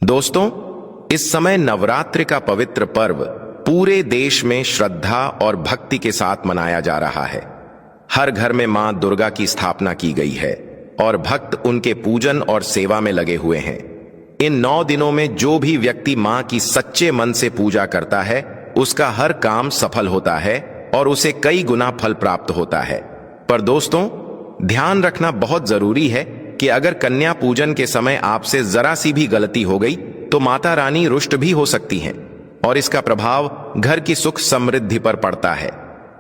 दोस्तों, इस समय नवरात्रि का पवित्र पर्व पूरे देश में श्रद्धा और भक्ति के साथ मनाया जा रहा है। हर घर में मां दुर्गा की स्थापना की गई है और भक्त उनके पूजन और सेवा में लगे हुए हैं। इन 9 दिनों में जो भी व्यक्ति मां की सच्चे मन से पूजा करता है, उसका हर काम सफल होता है और उसे कई गुना फल प्राप्त होता है। पर दोस्तों, ध्यान रखना बहुत जरूरी है कि अगर कन्या पूजन के समय आपसे जरा सी भी गलती हो गई तो माता रानी रुष्ट भी हो सकती हैं और इसका प्रभाव घर की सुख समृद्धि पर पड़ता है।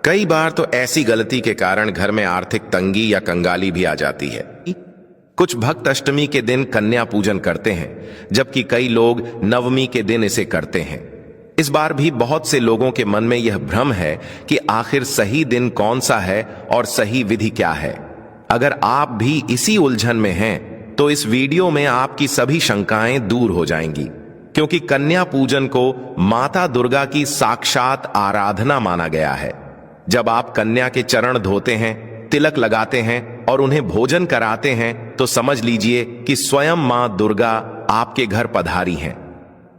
कई बार तो ऐसी गलती के कारण घर में आर्थिक तंगी या कंगाली भी आ जाती है। कुछ भक्त अष्टमी के दिन कन्या पूजन करते हैं, जबकि कई लोग नवमी के दिन इसे करते हैं। इस बार भी बहुत से लोगों के मन में यह भ्रम है कि आखिर सही दिन कौन सा है और सही विधि क्या है। अगर आप भी इसी उलझन में हैं, तो इस वीडियो में आपकी सभी शंकाएं दूर हो जाएंगी, क्योंकि कन्या पूजन को माता दुर्गा की साक्षात आराधना माना गया है। जब आप कन्या के चरण धोते हैं, तिलक लगाते हैं और उन्हें भोजन कराते हैं, तो समझ लीजिए कि स्वयं मां दुर्गा आपके घर पधारी हैं।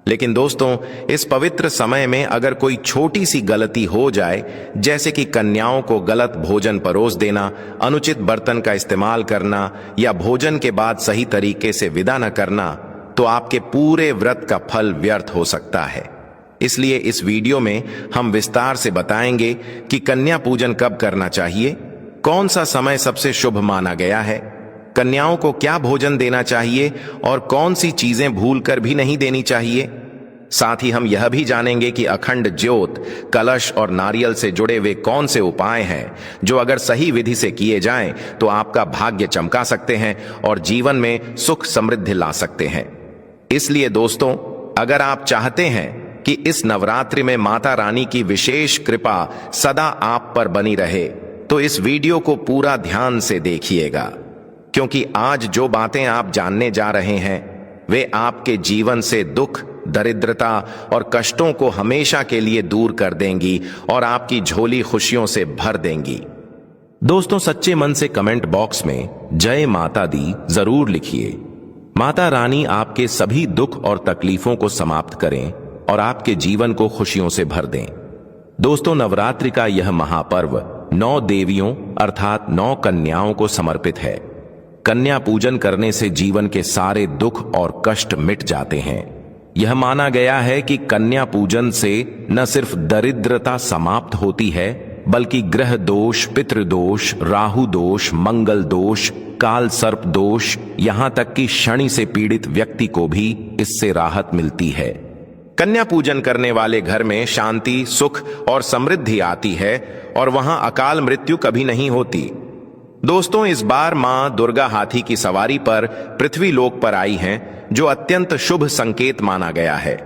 लेकिन दोस्तों, इस पवित्र समय में अगर कोई छोटी सी गलती हो जाए, जैसे कि कन्याओं को गलत भोजन परोस देना, अनुचित बर्तन का इस्तेमाल करना या भोजन के बाद सही तरीके से विदा न करना, तो आपके पूरे व्रत का फल व्यर्थ हो सकता है। इसलिए इस वीडियो में हम विस्तार से बताएंगे कि कन्या पूजन कब करना चाहिए, कौन सा समय सबसे शुभ माना गया है, कन्याओं को क्या भोजन देना चाहिए और कौन सी चीजें भूलकर भी नहीं देनी चाहिए। साथ ही हम यह भी जानेंगे कि अखंड ज्योत, कलश और नारियल से जुड़े वे कौन से उपाय हैं जो अगर सही विधि से किए जाएं तो आपका भाग्य चमका सकते हैं और जीवन में सुख समृद्धि ला सकते हैं। इसलिए दोस्तों, अगर आप चाहते हैं कि इस नवरात्रि में माता रानी की विशेष कृपा सदा आप पर बनी रहे, तो इस वीडियो को पूरा ध्यान से देखिएगा, क्योंकि आज जो बातें आप जानने जा रहे हैं वे आपके जीवन से दुख, दरिद्रता और कष्टों को हमेशा के लिए दूर कर देंगी और आपकी झोली खुशियों से भर देंगी। दोस्तों, सच्चे मन से कमेंट बॉक्स में जय माता दी जरूर लिखिए। माता रानी आपके सभी दुख और तकलीफों को समाप्त करें और आपके जीवन को खुशियों से भर दें। दोस्तों, नवरात्रि का यह महापर्व 9 देवियों अर्थात 9 कन्याओं को समर्पित है। कन्या पूजन करने से जीवन के सारे दुख और कष्ट मिट जाते हैं। यह माना गया है कि कन्या पूजन से न सिर्फ दरिद्रता समाप्त होती है, बल्कि ग्रह दोष, पितृदोष, राहु दोष, मंगल दोष, काल सर्प दोष, यहां तक कि शनि से पीड़ित व्यक्ति को भी इससे राहत मिलती है। कन्या पूजन करने वाले घर में शांति, सुख और समृद्धि आती है और वहां अकाल मृत्यु कभी नहीं होती। दोस्तों, इस बार मां दुर्गा हाथी की सवारी पर पृथ्वी लोक पर आई हैं, जो अत्यंत शुभ संकेत माना गया है।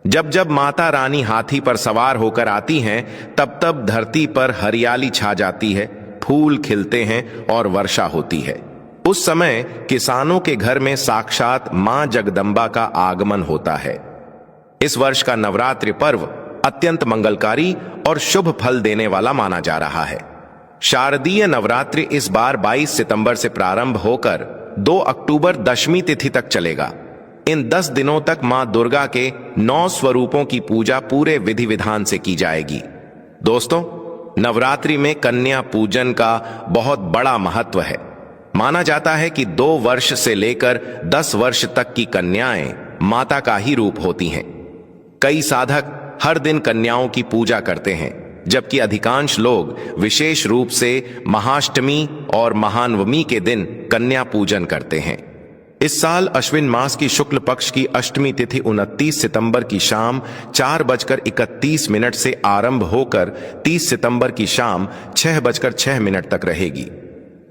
जब जब माता रानी हाथी पर सवार होकर आती हैं, तब तब धरती पर हरियाली छा जाती है, फूल खिलते हैं और वर्षा होती है। उस समय किसानों के घर में साक्षात मां जगदम्बा का आगमन होता है। इस वर्ष का नवरात्रि पर्व अत्यंत मंगलकारी और शुभ फल देने वाला माना जा रहा है। शारदीय नवरात्रि इस बार 22 सितंबर से प्रारंभ होकर 2 अक्टूबर दशमी तिथि तक चलेगा। इन 10 दिनों तक मां दुर्गा के 9 स्वरूपों की पूजा पूरे विधि विधान से की जाएगी। दोस्तों, नवरात्रि में कन्या पूजन का बहुत बड़ा महत्व है। माना जाता है कि 2 वर्ष से लेकर 10 वर्ष तक की कन्याएं माता का ही रूप होती हैं। कई साधक हर दिन कन्याओं की पूजा करते हैं, जबकि अधिकांश लोग विशेष रूप से महाअष्टमी और महानवमी के दिन कन्या पूजन करते हैं। इस साल अश्विन मास की शुक्ल पक्ष की अष्टमी तिथि 29 सितंबर की शाम 4:31 से आरंभ होकर 30 सितंबर की शाम 6:06 तक रहेगी।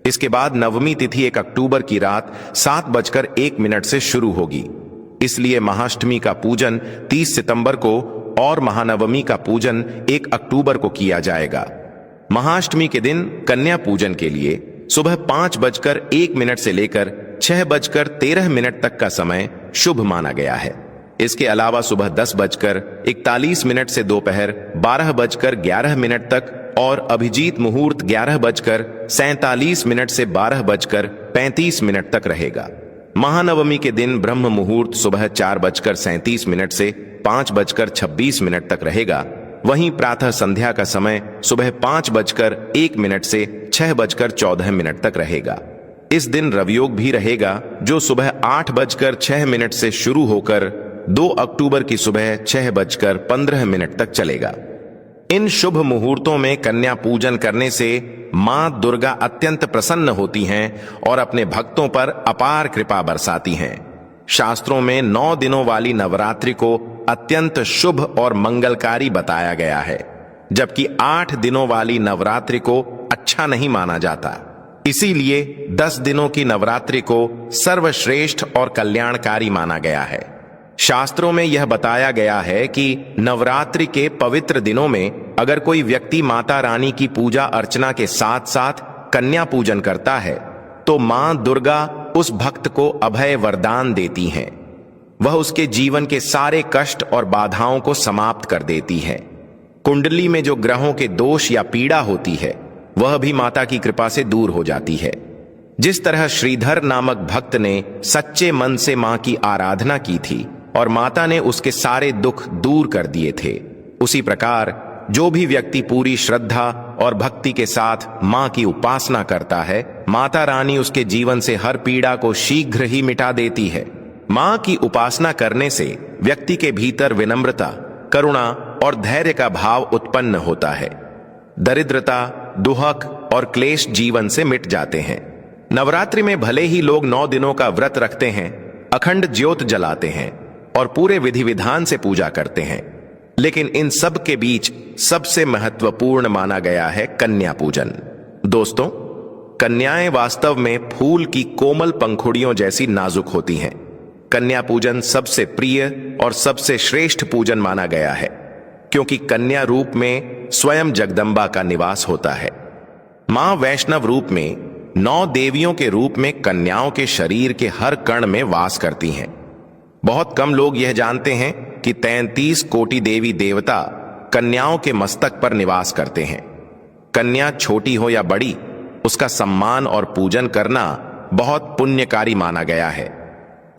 इसके बाद नवमी तिथि 1 अक्टूबर की रात 7:01 से शुरू होगी। इसलिए महाअष्टमी का पूजन 30 सितंबर को और महानवमी का पूजन 1 अक्टूबर को किया जाएगा। महाअष्टमी के दिन कन्या पूजन के लिए सुबह 5:01 से लेकर 6:13 तक का समय शुभ माना गया है। इसके अलावा सुबह 10:41 से दोपहर 12:11 तक और अभिजीत मुहूर्त 11:47 से 12:35 तक रहेगा। महानवमी के दिन ब्रह्म मुहूर्त सुबह 4:37 से 5:26 तक रहेगा। वहीं प्रातः संध्या का समय सुबह 5:01 से 6:14 तक रहेगा। इस दिन रवियोग भी रहेगा, जो सुबह 8:06 से शुरू होकर 2 अक्टूबर की सुबह 6:15 तक चलेगा। इन शुभ मुहूर्तों में कन्या पूजन करने से मां दुर्गा अत्यंत प्रसन्न होती हैं और अपने भक्तों पर अपार कृपा बरसाती हैं। शास्त्रों में 9 दिनों वाली नवरात्रि को अत्यंत शुभ और मंगलकारी बताया गया है, जबकि 8 दिनों वाली नवरात्रि को अच्छा नहीं माना जाता। इसीलिए 10 दिनों की नवरात्रि को सर्वश्रेष्ठ और कल्याणकारी माना गया है। शास्त्रों में यह बताया गया है कि नवरात्रि के पवित्र दिनों में अगर कोई व्यक्ति माता रानी की पूजा अर्चना के साथ साथ कन्या पूजन करता है तो मां दुर्गा उस भक्त को अभय वरदान देती हैं। वह उसके जीवन के सारे कष्ट और बाधाओं को समाप्त कर देती है। कुंडली में जो ग्रहों के दोष या पीड़ा होती है वह भी माता की कृपा से दूर हो जाती है। जिस तरह श्रीधर नामक भक्त ने सच्चे मन से मां की आराधना की थी और माता ने उसके सारे दुख दूर कर दिए थे, उसी प्रकार जो भी व्यक्ति पूरी श्रद्धा और भक्ति के साथ मां की उपासना करता है, माता रानी उसके जीवन से हर पीड़ा को शीघ्र ही मिटा देती है। मां की उपासना करने से व्यक्ति के भीतर विनम्रता, करुणा और धैर्य का भाव उत्पन्न होता है। दरिद्रता, दुहक और क्लेश जीवन से मिट जाते हैं। नवरात्रि में भले ही लोग 9 दिनों का व्रत रखते हैं, अखंड ज्योत जलाते हैं और पूरे विधि विधान से पूजा करते हैं, लेकिन इन सब के बीच सबसे महत्वपूर्ण माना गया है कन्या पूजन। दोस्तों, कन्याएं वास्तव में फूल की कोमल पंखुड़ियों जैसी नाजुक होती हैं। कन्या पूजन सबसे प्रिय और सबसे श्रेष्ठ पूजन माना गया है, क्योंकि कन्या रूप में स्वयं जगदम्बा का निवास होता है। मां वैष्णव रूप में 9 देवियों के रूप में कन्याओं के शरीर के हर कण में वास करती हैं। बहुत कम लोग यह जानते हैं कि 33 कोटि देवी देवता कन्याओं के मस्तक पर निवास करते हैं। कन्या छोटी हो या बड़ी, उसका सम्मान और पूजन करना बहुत पुण्यकारी माना गया है।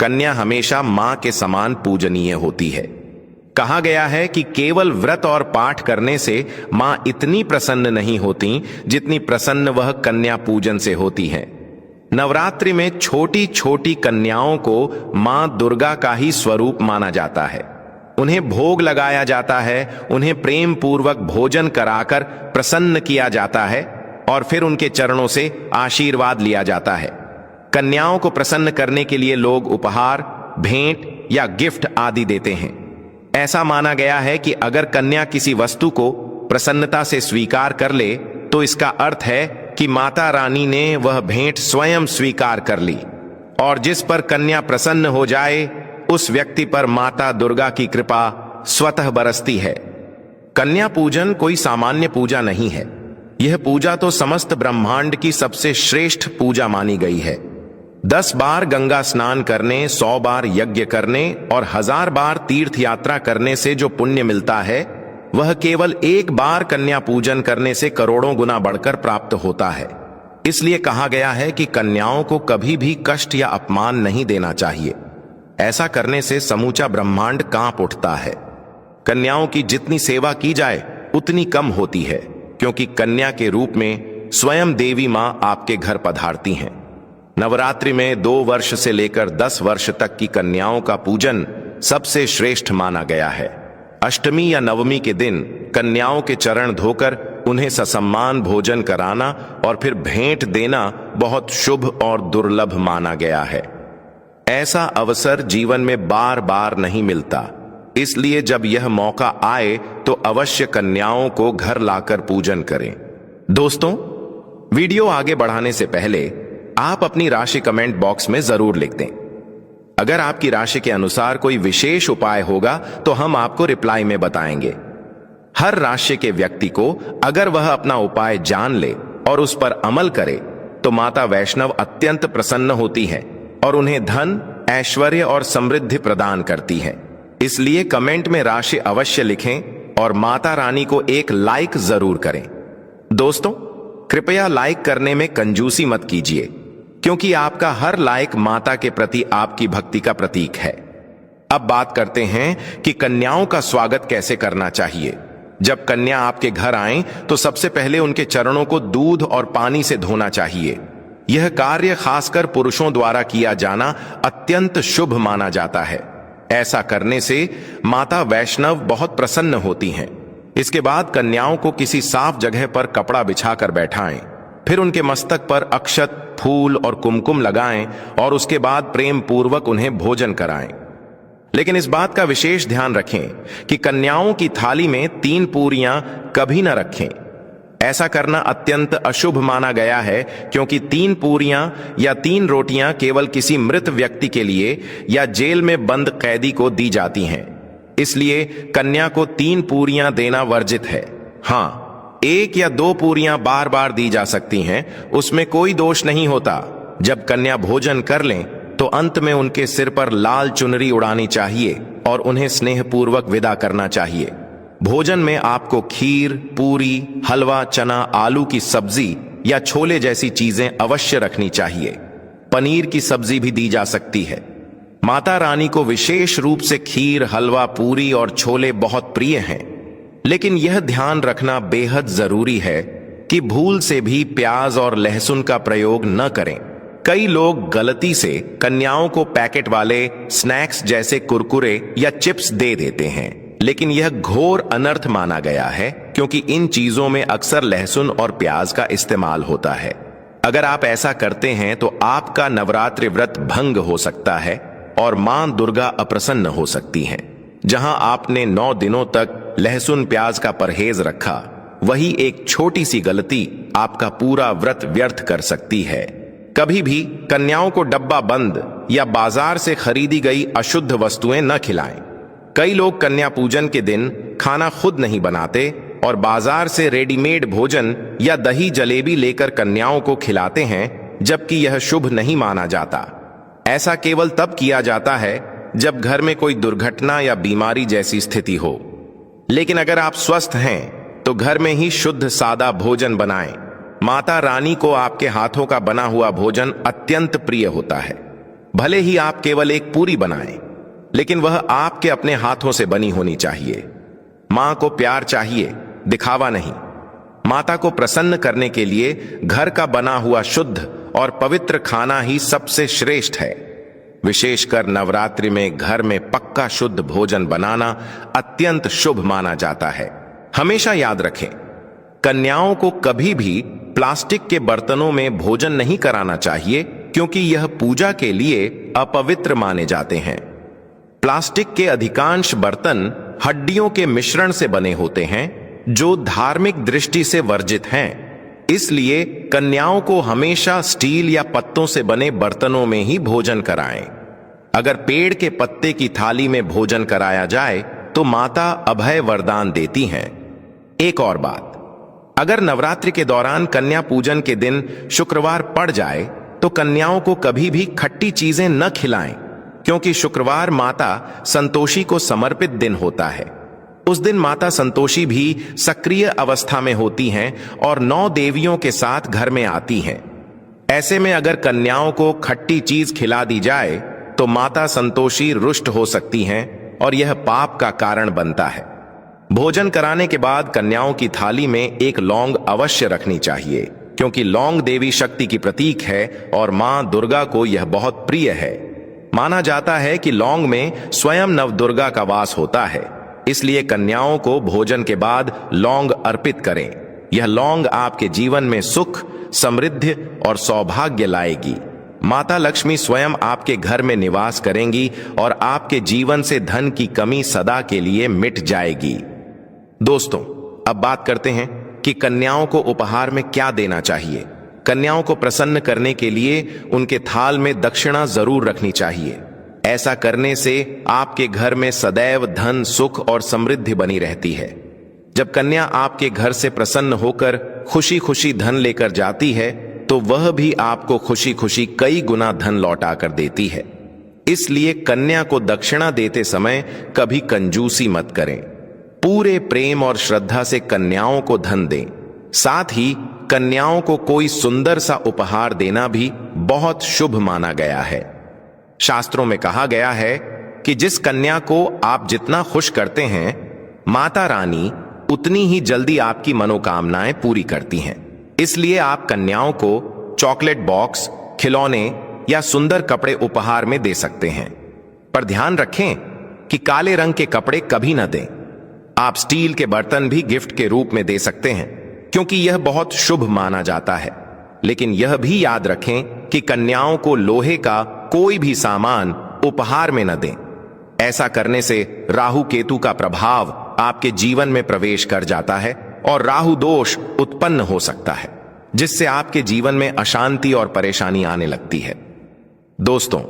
कन्या हमेशा मां के समान पूजनीय होती है। कहा गया है कि केवल व्रत और पाठ करने से मां इतनी प्रसन्न नहीं होती जितनी प्रसन्न वह कन्या पूजन से होती हैं। नवरात्रि में छोटी छोटी कन्याओं को मां दुर्गा का ही स्वरूप माना जाता है। उन्हें भोग लगाया जाता है, उन्हें प्रेम पूर्वक भोजन कराकर प्रसन्न किया जाता है और फिर उनके चरणों से आशीर्वाद लिया जाता है। कन्याओं को प्रसन्न करने के लिए लोग उपहार, भेंट या गिफ्ट आदि देते हैं। ऐसा माना गया है कि अगर कन्या किसी वस्तु को प्रसन्नता से स्वीकार कर ले तो इसका अर्थ है कि माता रानी ने वह भेंट स्वयं स्वीकार कर ली, और जिस पर कन्या प्रसन्न हो जाए उस व्यक्ति पर माता दुर्गा की कृपा स्वतः बरसती है। कन्या पूजन कोई सामान्य पूजा नहीं है। यह पूजा तो समस्त ब्रह्मांड की सबसे श्रेष्ठ पूजा मानी गई है। 10 बार गंगा स्नान करने, 100 बार यज्ञ करने और 1000 बार तीर्थ यात्रा करने से जो पुण्य मिलता है वह केवल एक बार कन्या पूजन करने से करोड़ों गुना बढ़कर प्राप्त होता है। इसलिए कहा गया है कि कन्याओं को कभी भी कष्ट या अपमान नहीं देना चाहिए। ऐसा करने से समूचा ब्रह्मांड कांप उठता है। कन्याओं की जितनी सेवा की जाए उतनी कम होती है, क्योंकि कन्या के रूप में स्वयं देवी मां आपके घर पधारती हैं। नवरात्रि में 2 वर्ष से लेकर 10 वर्ष तक की कन्याओं का पूजन सबसे श्रेष्ठ माना गया है। अष्टमी या नवमी के दिन कन्याओं के चरण धोकर उन्हें ससम्मान भोजन कराना और फिर भेंट देना बहुत शुभ और दुर्लभ माना गया है। ऐसा अवसर जीवन में बार बार नहीं मिलता, इसलिए जब यह मौका आए तो अवश्य कन्याओं को घर लाकर पूजन करें। दोस्तों, वीडियो आगे बढ़ाने से पहले आप अपनी राशि कमेंट बॉक्स में जरूर लिख दें। अगर आपकी राशि के अनुसार कोई विशेष उपाय होगा तो हम आपको रिप्लाई में बताएंगे। हर राशि के व्यक्ति को अगर वह अपना उपाय जान ले और उस पर अमल करे तो माता वैष्णव अत्यंत प्रसन्न होती है और उन्हें धन, ऐश्वर्य और समृद्धि प्रदान करती है। इसलिए कमेंट में राशि अवश्य लिखें और माता रानी को एक लाइक जरूर करें। दोस्तों, कृपया लाइक करने में कंजूसी मत कीजिए। क्योंकि आपका हर लायक माता के प्रति आपकी भक्ति का प्रतीक है। अब बात करते हैं कि कन्याओं का स्वागत कैसे करना चाहिए। जब कन्या आपके घर आए तो सबसे पहले उनके चरणों को दूध और पानी से धोना चाहिए। यह कार्य खासकर पुरुषों द्वारा किया जाना अत्यंत शुभ माना जाता है। ऐसा करने से माता वैष्णव बहुत प्रसन्न होती हैं। इसके बाद कन्याओं को किसी साफ जगह पर कपड़ा बिछाकर बैठाएं, फिर उनके मस्तक पर अक्षत, फूल और कुमकुम लगाएं और उसके बाद प्रेम पूर्वक उन्हें भोजन कराएं। लेकिन इस बात का विशेष ध्यान रखें कि कन्याओं की थाली में 3 पूरियां कभी न रखें। ऐसा करना अत्यंत अशुभ माना गया है, क्योंकि 3 पूरियां या 3 रोटियां केवल किसी मृत व्यक्ति के लिए या जेल में बंद कैदी को दी जाती हैं। इसलिए कन्या को 3 पूरियां देना वर्जित है। हाँ, 1 या 2 पूरियां बार बार दी जा सकती हैं, उसमें कोई दोष नहीं होता। जब कन्या भोजन कर लें तो अंत में उनके सिर पर लाल चुनरी उड़ानी चाहिए और उन्हें स्नेहपूर्वक विदा करना चाहिए। भोजन में आपको खीर, पूरी, हलवा, चना, आलू की सब्जी या छोले जैसी चीजें अवश्य रखनी चाहिए। पनीर की सब्जी भी दी जा सकती है। माता रानी को विशेष रूप से खीर, हलवा, पूरी और छोले बहुत प्रिय हैं। लेकिन यह ध्यान रखना बेहद जरूरी है कि भूल से भी प्याज और लहसुन का प्रयोग न करें। कई लोग गलती से कन्याओं को पैकेट वाले स्नैक्स जैसे कुरकुरे या चिप्स दे देते हैं, लेकिन यह घोर अनर्थ माना गया है, क्योंकि इन चीजों में अक्सर लहसुन और प्याज का इस्तेमाल होता है। अगर आप ऐसा करते हैं तो आपका नवरात्रि व्रत भंग हो सकता है और मां दुर्गा अप्रसन्न हो सकती हैं। जहां आपने 9 दिनों तक लहसुन प्याज का परहेज रखा, वही एक छोटी सी गलती आपका पूरा व्रत व्यर्थ कर सकती है। कभी भी कन्याओं को डब्बा बंद या बाजार से खरीदी गई अशुद्ध वस्तुएं न खिलाएं। कई लोग कन्या पूजन के दिन खाना खुद नहीं बनाते और बाजार से रेडीमेड भोजन या दही जलेबी लेकर कन्याओं को खिलाते हैं, जबकि यह शुभ नहीं माना जाता। ऐसा केवल तब किया जाता है जब घर में कोई दुर्घटना या बीमारी जैसी स्थिति हो। लेकिन अगर आप स्वस्थ हैं तो घर में ही शुद्ध सादा भोजन बनाएं। माता रानी को आपके हाथों का बना हुआ भोजन अत्यंत प्रिय होता है। भले ही आप केवल एक पूरी बनाएं, लेकिन वह आपके अपने हाथों से बनी होनी चाहिए। मां को प्यार चाहिए, दिखावा नहीं। माता को प्रसन्न करने के लिए घर का बना हुआ शुद्ध और पवित्र खाना ही सबसे श्रेष्ठ है। विशेषकर नवरात्रि में घर में पक्का शुद्ध भोजन बनाना अत्यंत शुभ माना जाता है। हमेशा याद रखें, कन्याओं को कभी भी प्लास्टिक के बर्तनों में भोजन नहीं कराना चाहिए, क्योंकि यह पूजा के लिए अपवित्र माने जाते हैं। प्लास्टिक के अधिकांश बर्तन हड्डियों के मिश्रण से बने होते हैं, जो धार्मिक दृष्टि से वर्जित हैं। इसलिए कन्याओं को हमेशा स्टील या पत्तों से बने बर्तनों में ही भोजन कराएं। अगर पेड़ के पत्ते की थाली में भोजन कराया जाए तो माता अभय वरदान देती हैं। एक और बात, अगर नवरात्रि के दौरान कन्या पूजन के दिन शुक्रवार पड़ जाए तो कन्याओं को कभी भी खट्टी चीजें न खिलाएं, क्योंकि शुक्रवार माता संतोषी को समर्पित दिन होता है। उस दिन माता संतोषी भी सक्रिय अवस्था में होती हैं और 9 देवियों के साथ घर में आती हैं। ऐसे में अगर कन्याओं को खट्टी चीज खिला दी जाए तो माता संतोषी रुष्ट हो सकती हैं और यह पाप का कारण बनता है। भोजन कराने के बाद कन्याओं की थाली में एक लौंग अवश्य रखनी चाहिए, क्योंकि लौंग देवी शक्ति की प्रतीक है और मां दुर्गा को यह बहुत प्रिय है। माना जाता है कि लौंग में स्वयं नवदुर्गा का वास होता है, इसलिए कन्याओं को भोजन के बाद लौंग अर्पित करें। यह लौंग आपके जीवन में सुख, समृद्धि और सौभाग्य लाएगी। माता लक्ष्मी स्वयं आपके घर में निवास करेंगी और आपके जीवन से धन की कमी सदा के लिए मिट जाएगी। दोस्तों, अब बात करते हैं कि कन्याओं को उपहार में क्या देना चाहिए। कन्याओं को प्रसन्न करने के लिए उनके थाल में दक्षिणा जरूर रखनी चाहिए। ऐसा करने से आपके घर में सदैव धन, सुख और समृद्धि बनी रहती है। जब कन्या आपके घर से प्रसन्न होकर खुशी खुशी धन लेकर जाती है तो वह भी आपको खुशी खुशी कई गुना धन लौटा कर देती है। इसलिए कन्या को दक्षिणा देते समय कभी कंजूसी मत करें। पूरे प्रेम और श्रद्धा से कन्याओं को धन दें। साथ ही कन्याओं को कोई सुंदर सा उपहार देना भी बहुत शुभ माना गया है। शास्त्रों में कहा गया है कि जिस कन्या को आप जितना खुश करते हैं, माता रानी उतनी ही जल्दी आपकी मनोकामनाएं पूरी करती हैं। इसलिए आप कन्याओं को चॉकलेट बॉक्स, खिलौने या सुंदर कपड़े उपहार में दे सकते हैं, पर ध्यान रखें कि काले रंग के कपड़े कभी न दें। आप स्टील के बर्तन भी गिफ्ट के रूप में दे सकते हैं, क्योंकि यह बहुत शुभ माना जाता है। लेकिन यह भी याद रखें कि कन्याओं को लोहे का कोई भी सामान उपहार में न दें। ऐसा करने से राहु केतु का प्रभाव आपके जीवन में प्रवेश कर जाता है और राहु दोष उत्पन्न हो सकता है, जिससे आपके जीवन में अशांति और परेशानी आने लगती है। दोस्तों,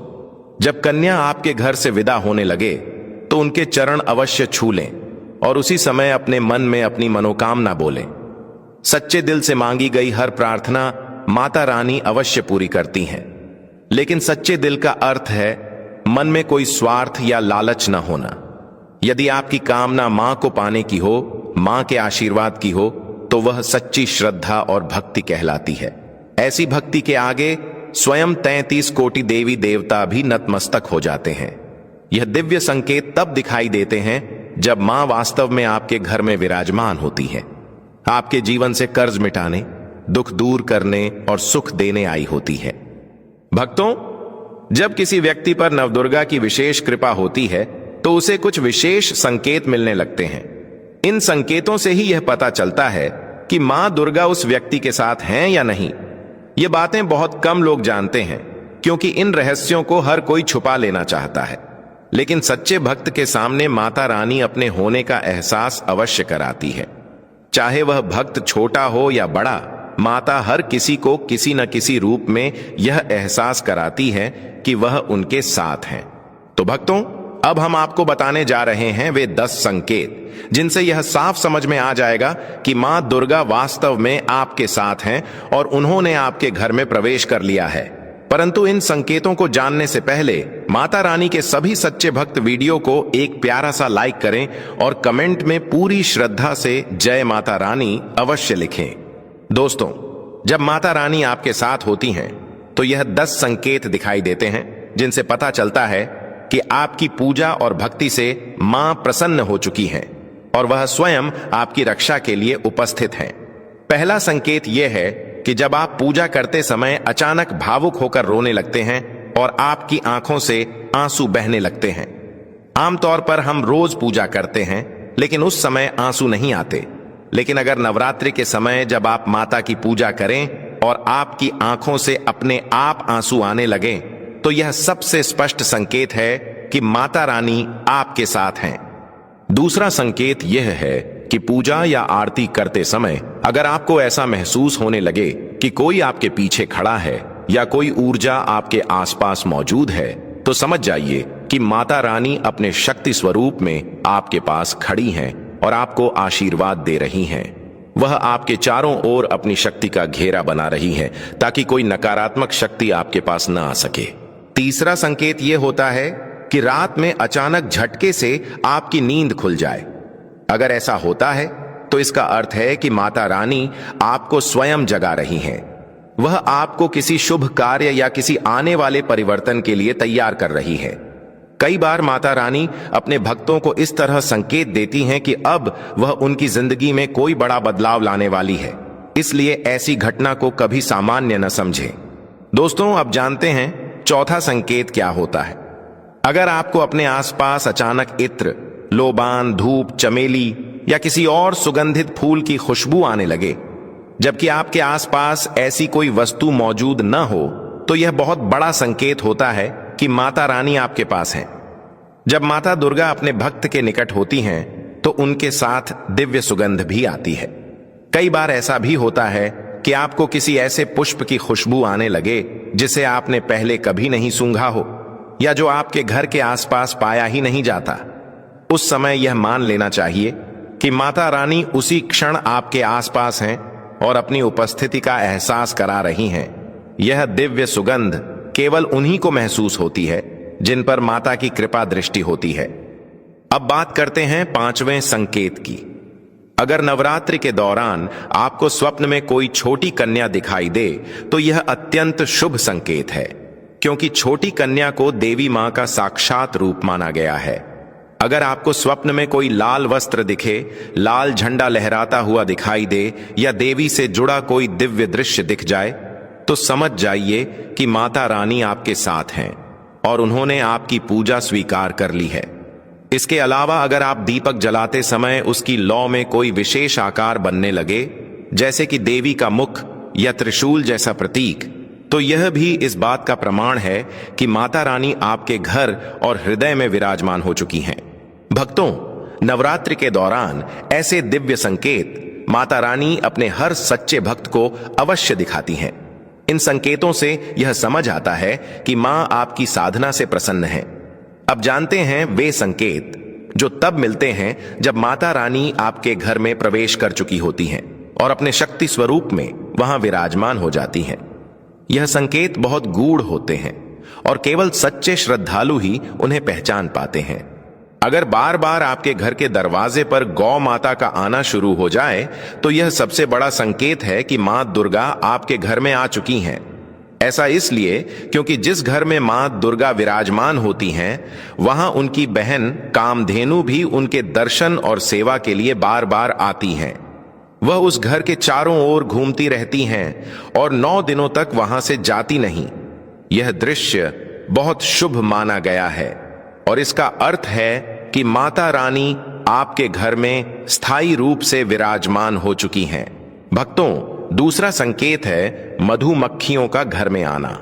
जब कन्या आपके घर से विदा होने लगे तो उनके चरण अवश्य छू लें और उसी समय अपने मन में अपनी मनोकामना बोलें। सच्चे दिल से मांगी गई हर प्रार्थना माता रानी अवश्य पूरी करती हैं। लेकिन सच्चे दिल का अर्थ है मन में कोई स्वार्थ या लालच न होना। यदि आपकी कामना मां को पाने की हो, मां के आशीर्वाद की हो, तो वह सच्ची श्रद्धा और भक्ति कहलाती है। ऐसी भक्ति के आगे स्वयं 33 कोटि देवी देवता भी नतमस्तक हो जाते हैं। यह दिव्य संकेत तब दिखाई देते हैं जब मां वास्तव में आपके घर में विराजमान होती है, आपके जीवन से कर्ज मिटाने, दुख दूर करने और सुख देने आई होती है। भक्तों, जब किसी व्यक्ति पर नवदुर्गा की विशेष कृपा होती है तो उसे कुछ विशेष संकेत मिलने लगते हैं। इन संकेतों से ही यह पता चलता है कि मां दुर्गा उस व्यक्ति के साथ हैं या नहीं। ये बातें बहुत कम लोग जानते हैं, क्योंकि इन रहस्यों को हर कोई छुपा लेना चाहता है। लेकिन सच्चे भक्त के सामने माता रानी अपने होने का एहसास अवश्य कराती है। चाहे वह भक्त छोटा हो या बड़ा, माता हर किसी को किसी न किसी रूप में यह एहसास कराती है कि वह उनके साथ हैं। तो भक्तों, अब हम आपको बताने जा रहे हैं वे 10 संकेत, जिनसे यह साफ समझ में आ जाएगा कि मां दुर्गा वास्तव में आपके साथ हैं और उन्होंने आपके घर में प्रवेश कर लिया है। परंतु इन संकेतों को जानने से पहले माता रानी के सभी सच्चे भक्त वीडियो को एक प्यारा सा लाइक करें और कमेंट में पूरी श्रद्धा से जय माता रानी अवश्य लिखें। दोस्तों, जब माता रानी आपके साथ होती हैं तो यह 10 संकेत दिखाई देते हैं, जिनसे पता चलता है कि आपकी पूजा और भक्ति से मां प्रसन्न हो चुकी हैं और वह स्वयं आपकी रक्षा के लिए उपस्थित हैं। पहला संकेत यह है कि जब आप पूजा करते समय अचानक भावुक होकर रोने लगते हैं और आपकी आंखों से आंसू बहने लगते हैं। आमतौर पर हम रोज पूजा करते हैं, लेकिन उस समय आंसू नहीं आते। लेकिन अगर नवरात्रि के समय जब आप माता की पूजा करें और आपकी आंखों से अपने आप आंसू आने लगे, तो यह सबसे स्पष्ट संकेत है कि माता रानी आपके साथ हैं। दूसरा संकेत यह है कि पूजा या आरती करते समय अगर आपको ऐसा महसूस होने लगे कि कोई आपके पीछे खड़ा है या कोई ऊर्जा आपके आसपास मौजूद है, तो समझ जाइए कि माता रानी अपने शक्ति स्वरूप में आपके पास खड़ी हैं और आपको आशीर्वाद दे रही हैं। वह आपके चारों ओर अपनी शक्ति का घेरा बना रही है ताकि कोई नकारात्मक शक्ति आपके पास न आ सके। तीसरा संकेत यह होता है कि रात में अचानक झटके से आपकी नींद खुल जाए। अगर ऐसा होता है तो इसका अर्थ है कि माता रानी आपको स्वयं जगा रही हैं। वह आपको किसी शुभ कार्य या किसी आने वाले परिवर्तन के लिए तैयार कर रही है। कई बार माता रानी अपने भक्तों को इस तरह संकेत देती हैं कि अब वह उनकी जिंदगी में कोई बड़ा बदलाव लाने वाली है, इसलिए ऐसी घटना को कभी सामान्य न समझें। दोस्तों, अब जानते हैं चौथा संकेत क्या होता है। अगर आपको अपने आसपास अचानक इत्र, लोबान, धूप, चमेली या किसी और सुगंधित फूल की खुशबू आने लगे, जबकि आपके आसपास ऐसी कोई वस्तु मौजूद न हो, तो यह बहुत बड़ा संकेत होता है कि माता रानी आपके पास हैं। जब माता दुर्गा अपने भक्त के निकट होती हैं, तो उनके साथ दिव्य सुगंध भी आती है। कई बार ऐसा भी होता है कि आपको किसी ऐसे पुष्प की खुशबू आने लगे जिसे आपने पहले कभी नहीं सूंघा हो या जो आपके घर के आसपास पाया ही नहीं जाता। उस समय यह मान लेना चाहिए कि माता रानी उसी क्षण आपके आसपास हैं और अपनी उपस्थिति का एहसास करा रही हैं। यह दिव्य सुगंध केवल उन्हीं को महसूस होती है जिन पर माता की कृपा दृष्टि होती है। अब बात करते हैं 5वें संकेत की। अगर नवरात्रि के दौरान आपको स्वप्न में कोई छोटी कन्या दिखाई दे तो यह अत्यंत शुभ संकेत है, क्योंकि छोटी कन्या को देवी मां का साक्षात रूप माना गया है। अगर आपको स्वप्न में कोई लाल वस्त्र दिखे, लाल झंडा लहराता हुआ दिखाई दे या देवी से जुड़ा कोई दिव्य दृश्य दिख जाए तो समझ जाइए कि माता रानी आपके साथ हैं और उन्होंने आपकी पूजा स्वीकार कर ली है। इसके अलावा अगर आप दीपक जलाते समय उसकी लौ में कोई विशेष आकार बनने लगे, जैसे कि देवी का मुख या त्रिशूल जैसा प्रतीक, तो यह भी इस बात का प्रमाण है कि माता रानी आपके घर और हृदय में विराजमान हो चुकी हैं। भक्तों, नवरात्रि के दौरान ऐसे दिव्य संकेत माता रानी अपने हर सच्चे भक्त को अवश्य दिखाती हैं। इन संकेतों से यह समझ आता है कि मां आपकी साधना से प्रसन्न है। अब जानते हैं वे संकेत जो तब मिलते हैं जब माता रानी आपके घर में प्रवेश कर चुकी होती हैं और अपने शक्ति स्वरूप में वहां विराजमान हो जाती हैं। यह संकेत बहुत गूढ़ होते हैं और केवल सच्चे श्रद्धालु ही उन्हें पहचान पाते हैं। अगर बार बार आपके घर के दरवाजे पर गौ माता का आना शुरू हो जाए तो यह सबसे बड़ा संकेत है कि मां दुर्गा आपके घर में आ चुकी हैं। ऐसा इसलिए क्योंकि जिस घर में मां दुर्गा विराजमान होती हैं, वहां उनकी बहन कामधेनु भी उनके दर्शन और सेवा के लिए बार बार आती हैं। वह उस घर के चारों ओर घूमती रहती हैं और 9 दिनों तक वहां से जाती नहीं। यह दृश्य बहुत शुभ माना गया है और इसका अर्थ है कि माता रानी आपके घर में स्थायी रूप से विराजमान हो चुकी हैं। भक्तों, दूसरा संकेत है मधुमक्खियों का घर में आना।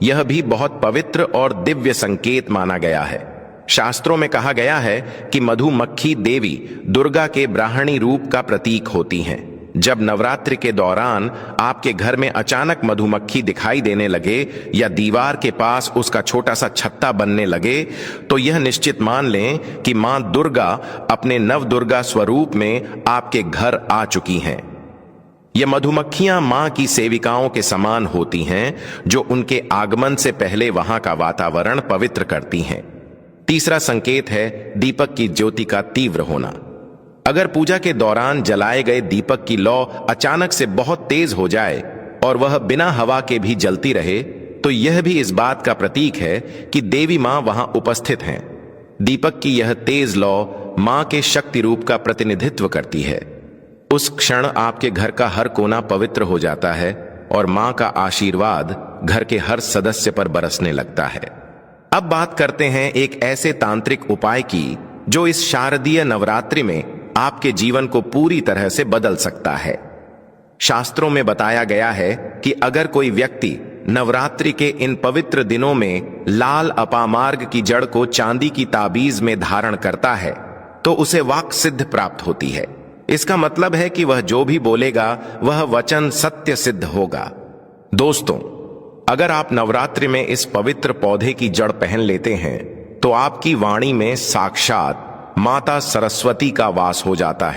यह भी बहुत पवित्र और दिव्य संकेत माना गया है। शास्त्रों में कहा गया है कि मधुमक्खी देवी दुर्गा के ब्राह्मणी रूप का प्रतीक होती हैं। जब नवरात्रि के दौरान आपके घर में अचानक मधुमक्खी दिखाई देने लगे या दीवार के पास उसका छोटा सा छत्ता बनने लगे तो यह निश्चित मान लें कि मां दुर्गा अपने नवदुर्गा स्वरूप में आपके घर आ चुकी हैं। ये मधुमक्खियां मां की सेविकाओं के समान होती हैं जो उनके आगमन से पहले वहां का वातावरण पवित्र करती हैं। तीसरा संकेत है दीपक की ज्योति का तीव्र होना। अगर पूजा के दौरान जलाए गए दीपक की लौ अचानक से बहुत तेज हो जाए और वह बिना हवा के भी जलती रहे तो यह भी इस बात का प्रतीक है कि देवी मां वहां उपस्थित हैं। दीपक की यह तेज लौ मां के शक्ति रूप का प्रतिनिधित्व करती है। उस क्षण आपके घर का हर कोना पवित्र हो जाता है और मां का आशीर्वाद घर के हर सदस्य पर बरसने लगता है। अब बात करते हैं एक ऐसे तांत्रिक उपाय की जो इस शारदीय नवरात्रि में आपके जीवन को पूरी तरह से बदल सकता है। शास्त्रों में बताया गया है कि अगर कोई व्यक्ति नवरात्रि के इन पवित्र दिनों में लाल अपामार्ग की जड़ को चांदी की ताबीज में धारण करता है तो उसे वाक सिद्ध प्राप्त होती है। इसका मतलब है कि वह जो भी बोलेगा वह वचन सत्य सिद्ध होगा। दोस्तों, अगर आप नवरात्रि में इस पवित्र पौधे की जड़ पहन लेते हैं तो आपकी वाणी में साक्षात माता सरस्वती का वास हो जाता है।